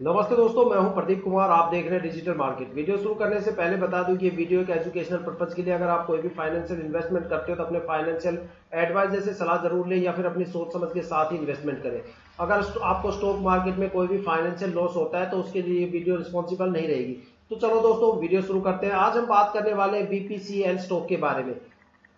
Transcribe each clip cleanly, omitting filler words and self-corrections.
नमस्ते दोस्तों, मैं हूं प्रदीप कुमार। आप देख रहे हैं डिजिटल मार्केट। वीडियो शुरू करने से पहले बता दूं कि ये वीडियो एक एजुकेशनल पर्पज के लिए। अगर आप कोई भी फाइनेंशियल इन्वेस्टमेंट करते हो तो अपने फाइनेंशियल एडवाइजर से सलाह जरूर लें या फिर अपनी सोच समझ के साथ ही इन्वेस्टमेंट करें। अगर आपको स्टॉक मार्केट में कोई भी फाइनेंशियल लॉस होता है तो उसके लिए ये वीडियो रिस्पॉन्सिबल नहीं रहेगी। तो चलो दोस्तों, वीडियो शुरू करते हैं। आज हम बात करने वाले हैं बीपीसीएल स्टॉक के बारे में।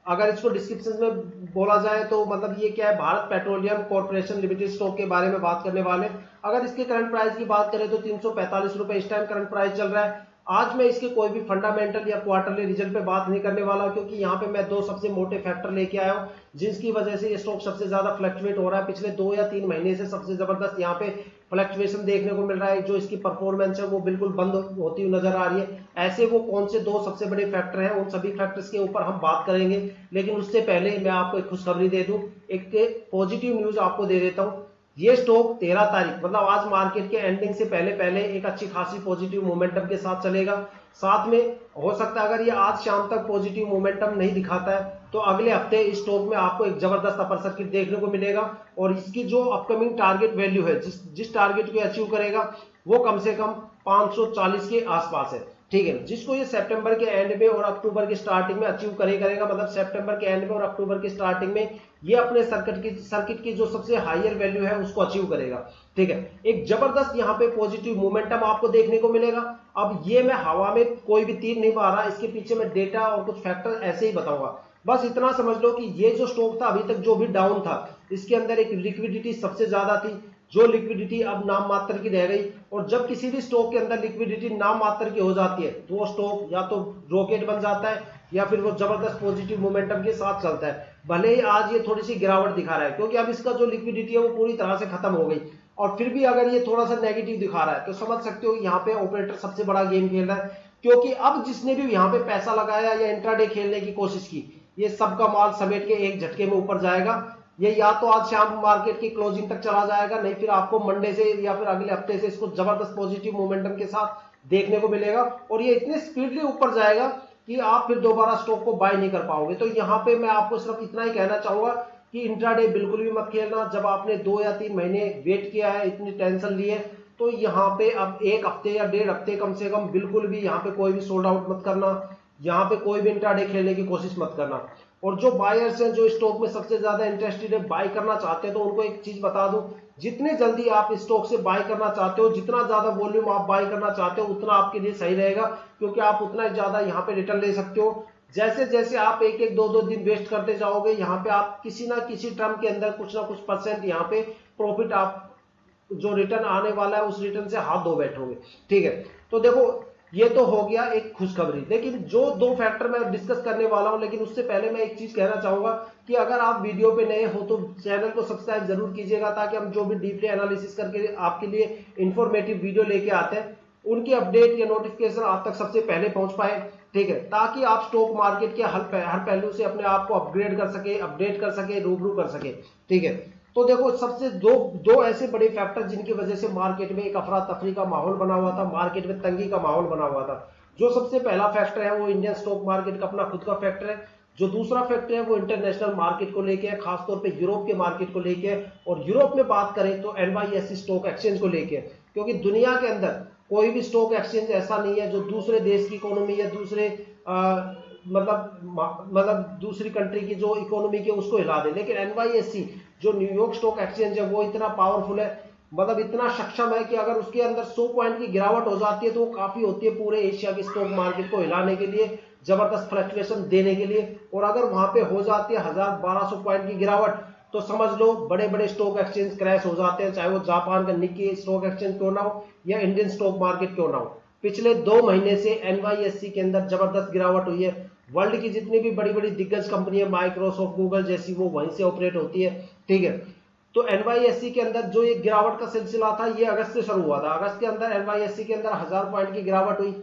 अगर इसको डिस्क्रिप्शन में बोला जाए तो मतलब ये क्या है, Bharat petroleum corporation limited stock के बारे में बात करने वाले। अगर इसके करंट प्राइस की बात करें तो 345 रुपए इस टाइम करंट प्राइस चल रहा है। आज मैं इसके कोई भी फंडामेंटल या क्वार्टरली रिजल्ट पे बात नहीं करने वाला, क्योंकि यहाँ पे मैं दो सबसे मोटे फैक्टर लेके आया हूँ जिसकी वजह से ये स्टॉक सबसे ज्यादा फ्लक्चुएट हो रहा है। पिछले 2 या 3 महीने से सबसे जबरदस्त यहाँ पे फ्लक्चुएशन देखने को मिल रहा है। जो इसकी परफॉर्मेंस है वो बिल्कुल बंद होती हुई नजर आ रही है। ऐसे वो कौन से दो सबसे बड़े फैक्टर हैं, उन सभी फैक्टर्स के ऊपर हम बात करेंगे। लेकिन उससे पहले मैं आपको एक खुशखबरी दे दूं, एक पॉजिटिव न्यूज आपको दे देता हूं। ये स्टॉक 13 तारीख मतलब आज मार्केट के एंडिंग से पहले पहले एक अच्छी खासी पॉजिटिव मोमेंटम के साथ चलेगा। साथ में हो सकता है अगर ये आज शाम तक पॉजिटिव मोमेंटम नहीं दिखाता है तो अगले हफ्ते इस स्टॉक में आपको एक जबरदस्त अपर सर्किट देखने को मिलेगा। और इसकी जो अपकमिंग टारगेट वैल्यू है, जिस टारगेट को अचीव करेगा वो कम से कम 540 के आसपास है। ठीक है, जिसको ये सितंबर के एंड में और अक्टूबर की स्टार्टिंग में अचीव करेगा। मतलब सितंबर के एंड में और अक्टूबर की स्टार्टिंग में ये अपने सर्किट की जो सबसे हायर वैल्यू है उसको अचीव करेगा। ठीक है, एक जबरदस्त यहाँ पे पॉजिटिव मोमेंटम आपको देखने को मिलेगा। अब ये मैं हवा में कोई भी तीर नहीं मार रहा, इसके पीछे मैं डेटा और कुछ फैक्टर ऐसे ही बताऊंगा। बस इतना समझ लो कि ये जो स्टॉक था अभी तक जो भी डाउन था, इसके अंदर एक लिक्विडिटी सबसे ज्यादा थी, जो लिक्विडिटी अब नाम मात्र की रह गई। और जब किसी भी स्टॉक के अंदर लिक्विडिटी नाम मात्र की हो जाती है तो वो स्टॉक या तो रॉकेट बन जाता है या फिर वो जबरदस्त पॉजिटिव मोमेंटम के साथ चलता है। भले ही आज ये थोड़ी सी गिरावट दिखा रहा है क्योंकि अब इसका जो लिक्विडिटी है वो पूरी तरह से खत्म हो गई। और फिर भी अगर ये थोड़ा सा नेगेटिव दिखा रहा है तो समझ सकते हो यहाँ पे ऑपरेटर सबसे बड़ा गेम खेल रहा है। क्योंकि अब जिसने भी यहाँ पे पैसा लगाया या इंट्राडे खेलने की कोशिश की, ये सबका माल समेट के एक झटके में ऊपर जाएगा। ये या तो आज शाम मार्केट की क्लोजिंग तक चला जाएगा, नहीं फिर आपको मंडे से या फिर अगले हफ्ते से इसको जबरदस्त पॉजिटिव मोमेंटम के साथ देखने को मिलेगा। और ये इतने स्पीडली ऊपर जाएगा कि आप फिर दोबारा स्टॉक को बाय नहीं कर पाओगे। तो यहाँ पे मैं आपको सिर्फ इतना ही कहना चाहूंगा कि इंट्राडे बिल्कुल भी मत खेलना। जब आपने 2 या 3 महीने वेट किया है, इतनी टेंशन ली है, तो यहाँ पे अब एक हफ्ते या 1.5 हफ्ते कम से कम बिल्कुल भी यहाँ पे कोई भी सोल्ड आउट मत करना। यहाँ पे कोई भी इंट्राडे खेलने की कोशिश मत करना। और जो बायर्स हैं, जो स्टॉक में सबसे ज्यादा इंटरेस्टेड है, बाय करना चाहते हैं, तो उनको एक चीज बता दूं, जितने जल्दी आप स्टॉक से बाय करना चाहते हो, जितना ज्यादा वॉल्यूम आप बाय करना चाहते हो, उतना आपके लिए सही रहेगा। क्योंकि आप उतना ज्यादा यहाँ पे रिटर्न ले सकते हो। जैसे जैसे आप एक एक दो दो दिन वेस्ट करते जाओगे, यहाँ पे आप किसी ना किसी टर्म के अंदर कुछ ना कुछ परसेंट यहाँ पे प्रॉफिट आप जो रिटर्न आने वाला है उस रिटर्न से हाथ धो बैठोगे। ठीक है, तो देखो ये तो हो गया एक खुशखबरी। लेकिन जो दो फैक्टर मैं डिस्कस करने वाला हूं, लेकिन उससे पहले मैं एक चीज कहना चाहूंगा कि अगर आप वीडियो पे नए हो तो चैनल को सब्सक्राइब जरूर कीजिएगा, ताकि हम जो भी डीपली एनालिसिस करके आपके लिए इंफॉर्मेटिव वीडियो लेके आते हैं उनकी अपडेट या नोटिफिकेशन आप तक सबसे पहले पहुंच पाए। ठीक है, ताकि आप स्टॉक मार्केट के हर पहलू से अपने आप को अपग्रेड कर सके, अपडेट कर सके, रूबरू कर सके। ठीक है, तो देखो सबसे दो दो ऐसे बड़े फैक्टर जिनकी वजह से मार्केट में एक अफरा तफरी का माहौल बना हुआ था, मार्केट में तंगी का माहौल बना हुआ था। जो सबसे पहला फैक्टर है वो इंडियन स्टॉक मार्केट का अपना खुद का फैक्टर है। जो दूसरा फैक्टर है वो इंटरनेशनल मार्केट को लेके है, खासतौर पे यूरोप के मार्केट को लेके है। और यूरोप में बात करें तो एनवाईएसई स्टॉक एक्सचेंज को लेके है। क्योंकि दुनिया के अंदर कोई भी स्टॉक एक्सचेंज ऐसा नहीं है जो दूसरे देश की इकोनॉमी या दूसरे मतलब दूसरी कंट्री की जो इकोनॉमी की उसको हिला दे। लेकिन एनवाईएसई जो न्यूयॉर्क स्टॉक एक्सचेंज है वो इतना पावरफुल है, मतलब इतना सक्षम है कि अगर उसके अंदर 100 पॉइंट की गिरावट हो जाती है तो वो काफी होती है पूरे एशिया के स्टॉक मार्केट को हिलाने के लिए, जबरदस्त फ्लक्चुएशन देने के लिए। और अगर वहां पे हो जाती है 1000-1200 पॉइंट की गिरावट तो समझ लो बड़े बड़े स्टॉक एक्सचेंज क्रैश हो जाते हैं, चाहे वो जापान का निक्की स्टॉक एक्सचेंज क्यों ना हो या इंडियन स्टॉक मार्केट क्यों ना हो। पिछले 2 महीने से एनवाईएससी के अंदर जबरदस्त गिरावट हुई है। वर्ल्ड की जितनी भी बड़ी बड़ी दिग्गज कंपनियां, माइक्रोसॉफ्ट, गूगल जैसी, वो वहीं से ऑपरेट होती है। ठीक है, तो एनवाईएससी के अंदर जो ये गिरावट का सिलसिला था ये अगस्त से शुरू हुआ था। अगस्त के अंदर एनवाईएससी के अंदर 1000 पॉइंट की गिरावट हुई।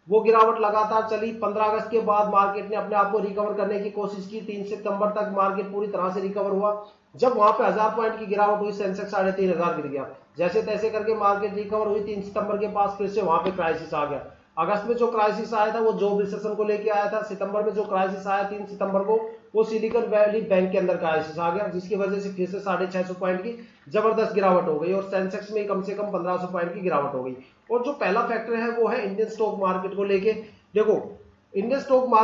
वो गिरावट लगातार चली। 15 अगस्त के बाद मार्केट ने अपने आप को रिकवर करने की कोशिश की। 3 सितंबर तक मार्केट पूरी तरह से रिकवर हुआ। जब वहां पे 1000 पॉइंट की गिरावट हुई, सेंसेक्स 3500 गिर गया। जैसे तैसे करके मार्केट रिकवर हुई। 3 सितंबर के पास फिर से वहां पे क्राइसिस आ गया। अगस्त में जो क्राइसिस आया था वो जॉब रिसेशन को लेके आया था। सितंबर में जो क्राइसिस आया 3 सितंबर को, वो सिलिकॉन वैली बैंक के अंदर क्राइसिस आ गया, जिसकी वजह से फिर से 650 पॉइंट की जबरदस्त गिरावट हो गई और सेंसेक्स में कम से कम 1500 पॉइंट की गिरावट हो गई। और जो पहला फैक्टर है वो है इंडियन स्टॉक मार्केट को लेके। देखो, इंडियन स्टॉक